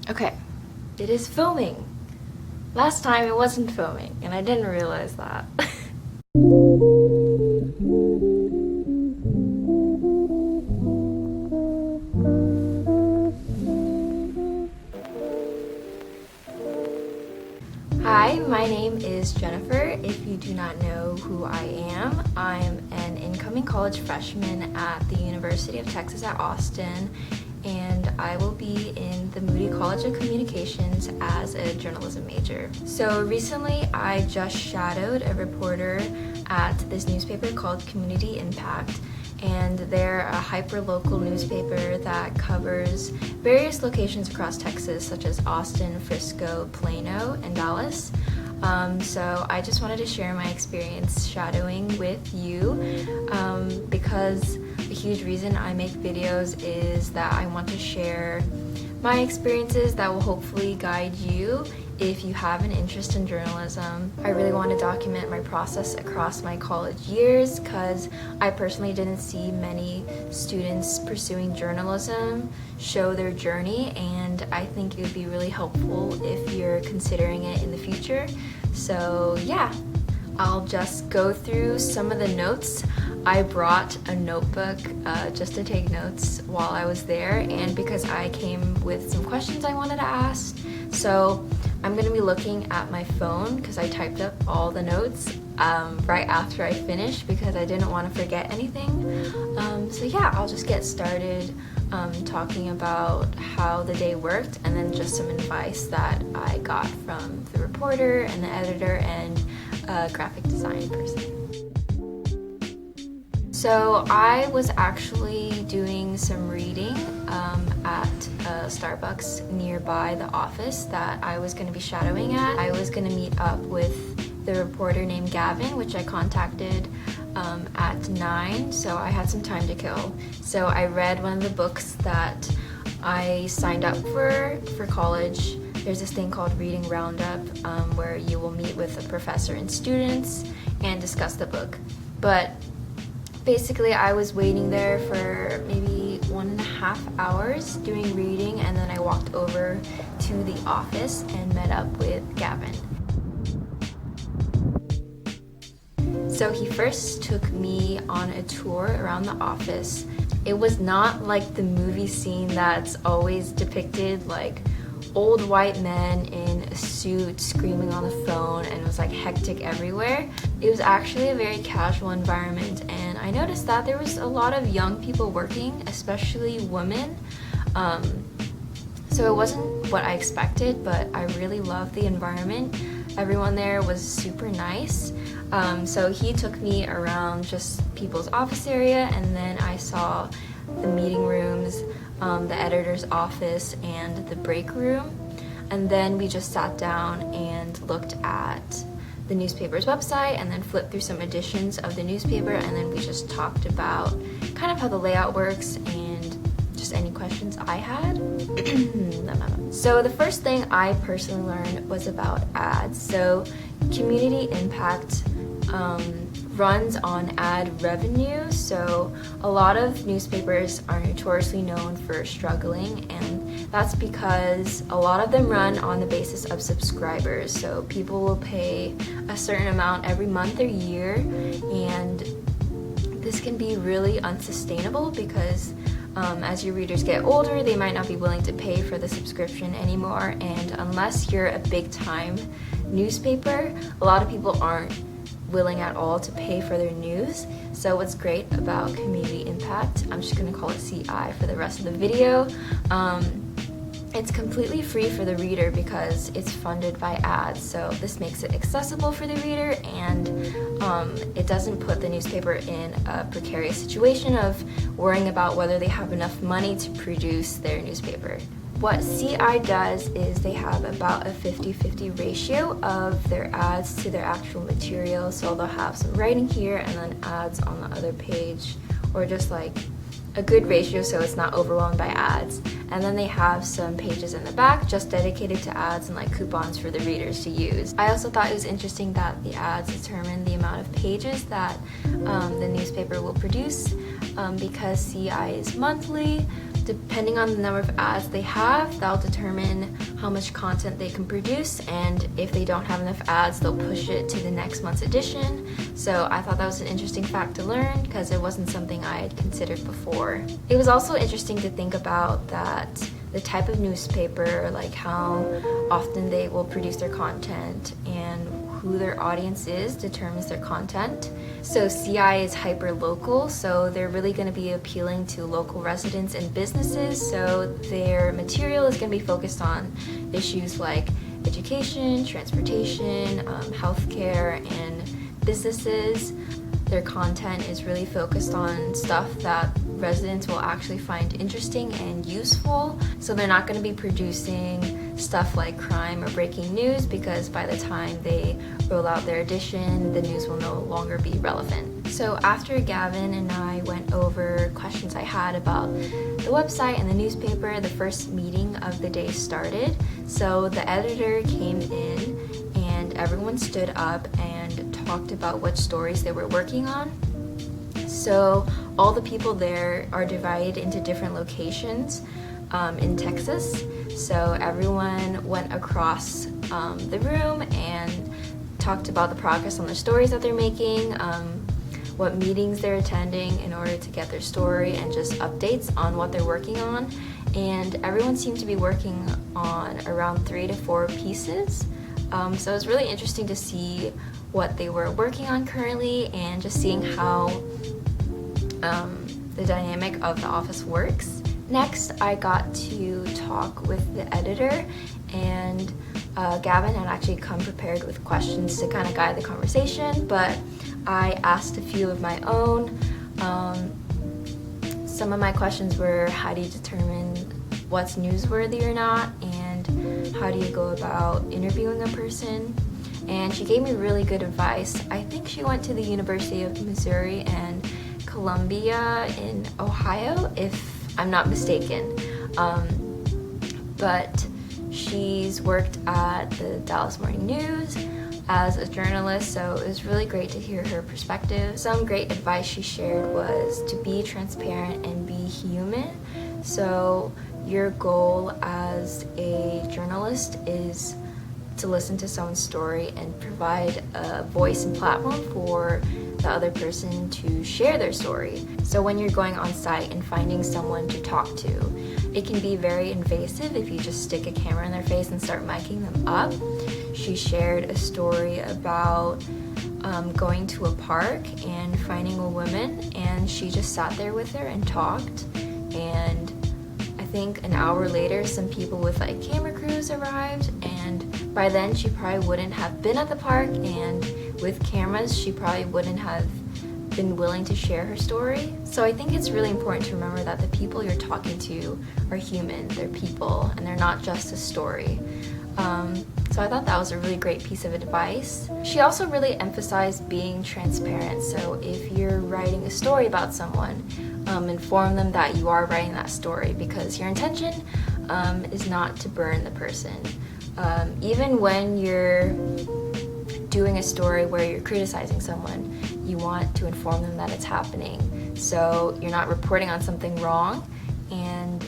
Okay, it is filming. Last time it wasn't filming, and I didn't realize that. Hi, my name is Jennifer. If you do not know who I am, I'm an incoming college freshman at the University of Texas at Austin, and I will be in the Moody College of Communications as a journalism major. So recently I just shadowed a reporter at this newspaper called Community Impact, and they're a hyper-local newspaper that covers various locations across Texas, such as Austin, Frisco, Plano, and Dallas. So I just wanted to share my experience shadowing with you because a huge reason I make videos is that I want to share my experiences that will hopefully guide you if you have an interest in journalism. I really want to document my process across my college years because I personally didn't see many students pursuing journalism show their journey, and I think it would be really helpful if you're considering it in the future. So yeah, I'll just go through some of the notes. I brought a notebook just to take notes while I was there, and because I came with some questions I wanted to ask. So I'm going to be looking at my phone because I typed up all the notes right after I finished because I didn't want to forget anything. So yeah, I'll just get started talking about how the day worked, and then just some advice that I got from the reporter and the editor and a graphic design person. So I was actually doing some reading at a Starbucks nearby the office that I was going to be shadowing at. I was going to meet up with the reporter named Gavin, which I contacted at 9, so I had some time to kill. So I read one of the books that I signed up for college. There's this thing called Reading Roundup where you will meet with a professor and students and discuss the book. But basically, I was waiting there for maybe 1.5 hours doing reading, and then I walked over to the office and met up with Gavin. So he first took me on a tour around the office. It was not like the movie scene that's always depicted, like old white men in a suit screaming on the phone, and it was like hectic everywhere. It was actually a very casual environment, and I noticed that there was a lot of young people working, especially women. So it wasn't what I expected, but I really loved the environment. Everyone there was super nice. So he took me around just people's office area, and then I saw the meeting rooms, the editor's office, and the break room. And then we just sat down and looked at the newspaper's website and then flipped through some editions of the newspaper, and then we just talked about kind of how the layout works and just any questions I had. So the first thing I personally learned was about ads. So Community Impact runs on ad revenue, so a lot of newspapers are notoriously known for struggling, and that's because a lot of them run on the basis of subscribers. So people will pay a certain amount every month or year, and this can be really unsustainable because as your readers get older, they might not be willing to pay for the subscription anymore, and unless you're a big time newspaper, a lot of people aren't willing at all to pay for their news. So what's great about Community Impact, I'm just going to call it CI for the rest of the video, it's completely free for the reader because it's funded by ads. So this makes it accessible for the reader, and it doesn't put the newspaper in a precarious situation of worrying about whether they have enough money to produce their newspaper. What CI does is they have about a 50-50 ratio of their ads to their actual material. So they'll have some writing here and then ads on the other page, or just like a good ratio so it's not overwhelmed by ads. And then they have some pages in the back just dedicated to ads and like coupons for the readers to use. I also thought it was interesting that the ads determine the amount of pages that the newspaper will produce because CI is monthly. Depending on the number of ads they have, that'll determine how much content they can produce, and if they don't have enough ads, they'll push it to the next month's edition. So I thought that was an interesting fact to learn because it wasn't something I had considered before. It was also interesting to think about that the type of newspaper, like how often they will produce their content and who their audience is determines their content. So CI is hyper-local, so they're really going to be appealing to local residents and businesses, so their material is going to be focused on issues like education, transportation, healthcare, and businesses. Their content is really focused on stuff that residents will actually find interesting and useful, so they're not going to be producing stuff like crime or breaking news, because by the time they roll out their edition, the news will no longer be relevant. So after Gavin and I went over questions I had about the website and the newspaper, the first meeting of the day started. So the editor came in and everyone stood up and talked about what stories they were working on. So all the people there are divided into different locations in Texas. So everyone went across the room and talked about the progress on the stories that they're making, what meetings they're attending in order to get their story, and just updates on what they're working on. And everyone seemed to be working on around 3 to 4 pieces. So it was really interesting to see what they were working on currently and just seeing how the dynamic of the office works. Next, I got to talk with the editor, and Gavin had actually come prepared with questions to kind of guide the conversation, but I asked a few of my own. Some of my questions were, how do you determine what's newsworthy or not, and how do you go about interviewing a person? And she gave me really good advice. I think she went to the University of Missouri and Columbia in Ohio, if I'm not mistaken. But she's worked at the Dallas Morning News as a journalist, so it was really great to hear her perspective. Some great advice she shared was to be transparent and be human. So your goal as a journalist is to listen to someone's story and provide a voice and platform for the other person to share their story. So when you're going on site and finding someone to talk to, it can be very invasive if you just stick a camera in their face and start miking them up. She shared a story about going to a park and finding a woman, and she just sat there with her and talked. And I think an hour later, some people with like camera crews arrived, and by then she probably wouldn't have been at the park, and with cameras she probably wouldn't have been willing to share her story. So I think it's really important to remember that the people you're talking to are human, they're people, and they're not just a story. So I thought that was a really great piece of advice. She also really emphasized being transparent. So if you're writing a story about someone, inform them that you are writing that story, because your intention is not to burn the person. Even when you're doing a story where you're criticizing someone, you want to inform them that it's happening. So you're not reporting on something wrong. And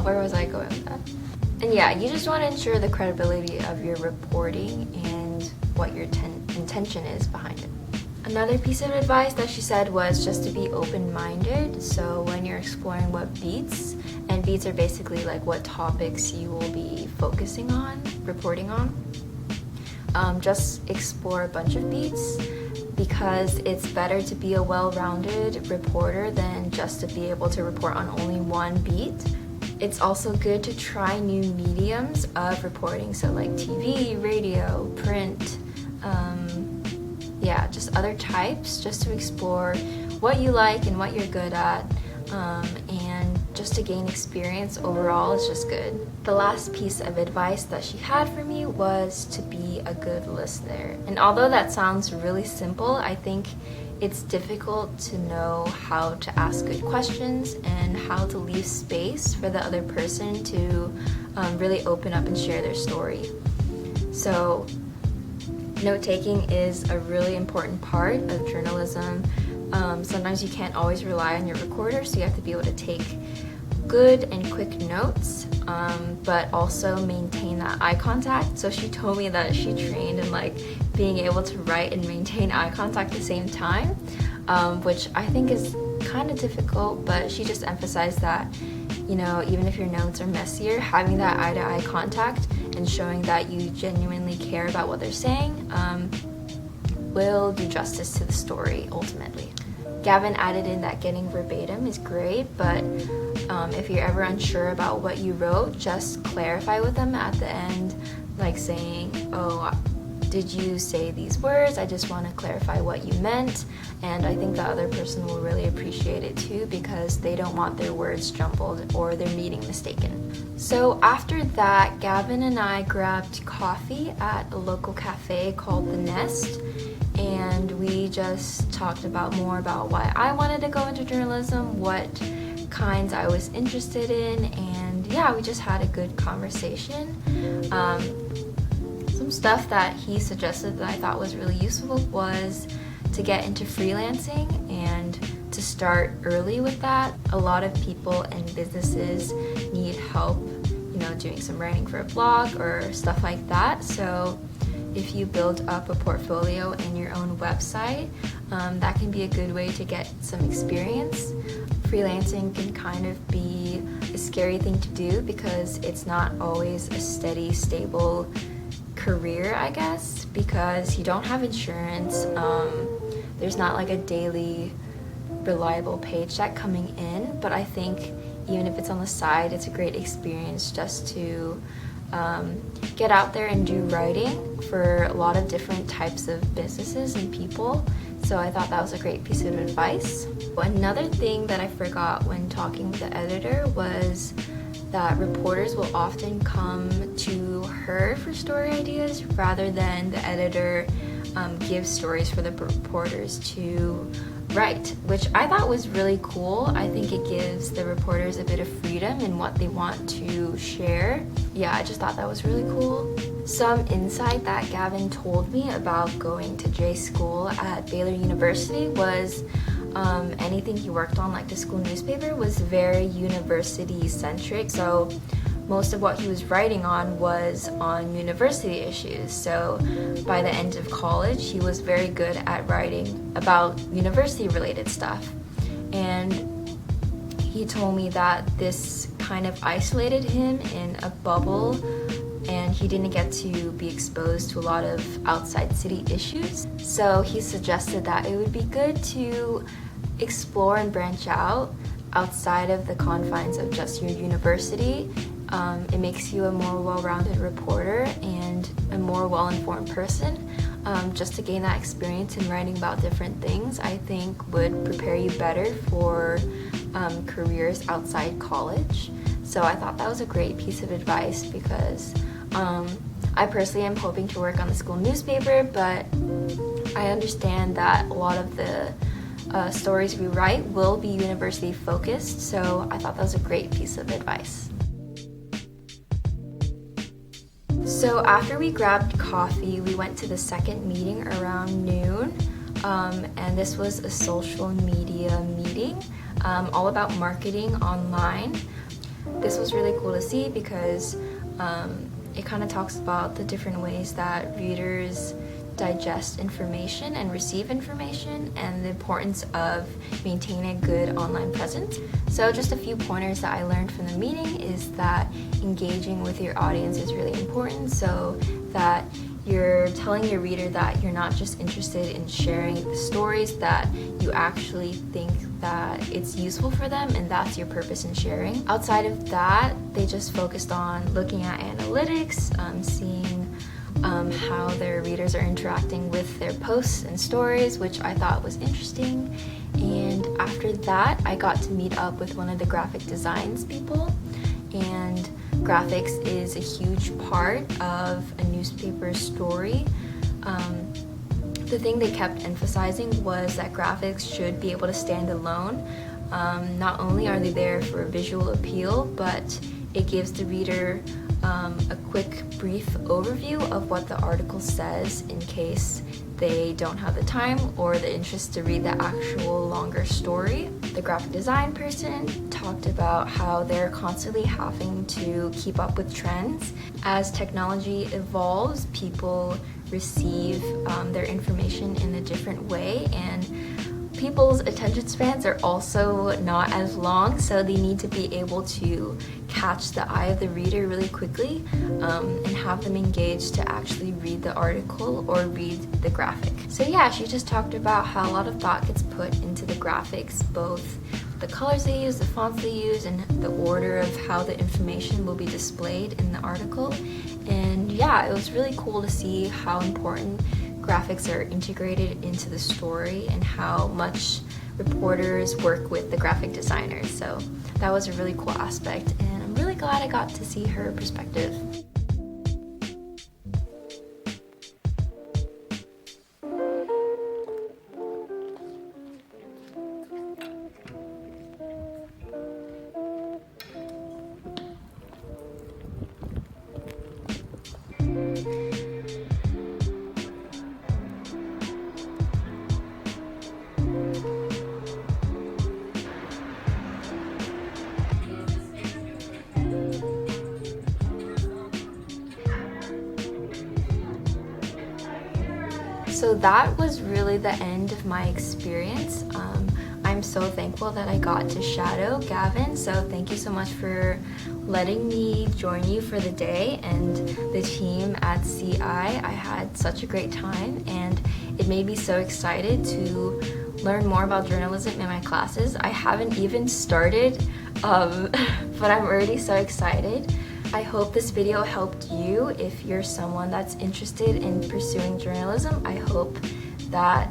where was I going with that? And yeah, you just want to ensure the credibility of your reporting and what your intention is behind it. Another piece of advice that she said was just to be open-minded. So when you're exploring what beats, and beats are basically like what topics you will be focusing on, reporting on, just explore a bunch of beats, because it's better to be a well-rounded reporter than just to be able to report on only one beat. It's also good to try new mediums of reporting, so like TV, radio, print, just other types, just to explore what you like and what you're good at, and just to gain experience overall is just good. The last piece of advice that she had for me was to be a good listener. And although that sounds really simple, I think it's difficult to know how to ask good questions and how to leave space for the other person to really open up and share their story. So Note-taking is a really important part of journalism. Sometimes you can't always rely on your recorder, so you have to be able to take good and quick notes, but also maintain that eye contact. So she told me that she trained in like being able to write and maintain eye contact at the same time, which I think is kind of difficult, but she just emphasized that, you know, even if your notes are messier, having that eye-to-eye contact and showing that you genuinely care about what they're saying will do justice to the story ultimately. Gavin added in that getting verbatim is great, but if you're ever unsure about what you wrote, just clarify with them at the end, like saying, oh, did you say these words? I just want to clarify what you meant. And I think the other person will really appreciate it too, because they don't want their words jumbled or their meaning mistaken. So after that, Gavin and I grabbed coffee at a local cafe called The Nest, and we just talked more about why I wanted to go into journalism, what kinds I was interested in, and yeah, we just had a good conversation. Some stuff that he suggested that I thought was really useful was to get into freelancing and to start early with that. A lot of people and businesses need help, you know, doing some writing for a blog or stuff like that. So if you build up a portfolio and your own website, that can be a good way to get some experience. Freelancing can kind of be a scary thing to do because it's not always a steady, stable career, I guess, because you don't have insurance. There's not like a daily reliable paycheck coming in, but I think even if it's on the side, it's a great experience just to get out there and do writing for a lot of different types of businesses and people. So I thought that was a great piece of advice. Another thing that I forgot when talking with the editor was that reporters will often come to her for story ideas rather than the editor give stories for the reporters to write, which I thought was really cool. I think it gives the reporters a bit of freedom in what they want to share. Yeah, I just thought that was really cool. Some insight that Gavin told me about going to J school at Baylor University was anything he worked on, like the school newspaper, was very university centric. So most of what he was writing on was on university issues. So by the end of college, he was very good at writing about university related stuff. And he told me that this kind of isolated him in a bubble, and he didn't get to be exposed to a lot of outside city issues. So he suggested that it would be good to explore and branch out outside of the confines of just your university. It makes you a more well-rounded reporter and a more well-informed person. Just to gain that experience in writing about different things, I think would prepare you better for careers outside college. So I thought that was a great piece of advice because I personally am hoping to work on the school newspaper, but I understand that a lot of the stories we write will be university focused, so I thought that was a great piece of advice. So after we grabbed coffee, we went to the second meeting around noon, and this was a social media meeting all about marketing online. This was really cool to see because it kind of talks about the different ways that readers digest information and receive information and the importance of maintaining a good online presence. So just a few pointers that I learned from the meeting is that engaging with your audience is really important, so that you're telling your reader that you're not just interested in sharing the stories, that you actually think that it's useful for them and that's your purpose in sharing. Outside of that, they just focused on looking at analytics, seeing how their readers are interacting with their posts and stories, which I thought was interesting. And after that, I got to meet up with one of the graphic designs people, and graphics is a huge part of a newspaper story. The thing they kept emphasizing was that graphics should be able to stand alone. Not only are they there for visual appeal, but it gives the reader a quick brief overview of what the article says in case they don't have the time or the interest to read the actual longer story. The graphic design person talked about how they're constantly having to keep up with trends. As technology evolves, people receive their information in a different way, and people's attention spans are also not as long, so they need to be able to catch the eye of the reader really quickly and have them engaged to actually read the article or read the graphic. So yeah, she just talked about how a lot of thought gets put into the graphics, both the colors they use, the fonts they use, and the order of how the information will be displayed in the article. And yeah, it was really cool to see how important graphics are integrated into the story and how much reporters work with the graphic designers. So that was a really cool aspect, and I'm really glad I got to see her perspective. So that was really the end of my experience. I'm so thankful that I got to shadow Gavin, so thank you so much for letting me join you for the day, and the team at CI. I had such a great time, and it made me so excited to learn more about journalism in my classes. I haven't even started, but I'm already so excited. I hope this video helped you if you're someone that's interested in pursuing journalism. I hope that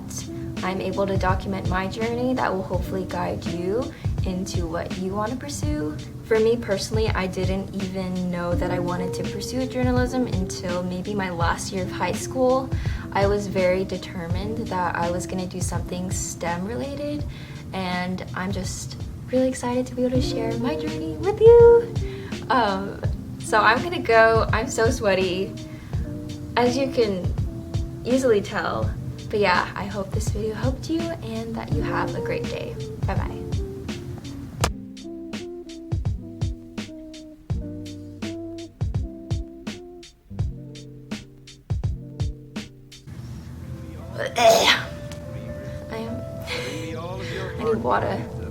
I'm able to document my journey that will hopefully guide you into what you want to pursue. For me personally, I didn't even know that I wanted to pursue journalism until maybe my last year of high school. I was very determined that I was going to do something STEM related, and I'm just really excited to be able to share my journey with you. So I'm gonna go. I'm so sweaty, as you can easily tell. But yeah, I hope this video helped you and that you have a great day. Bye bye. I need water.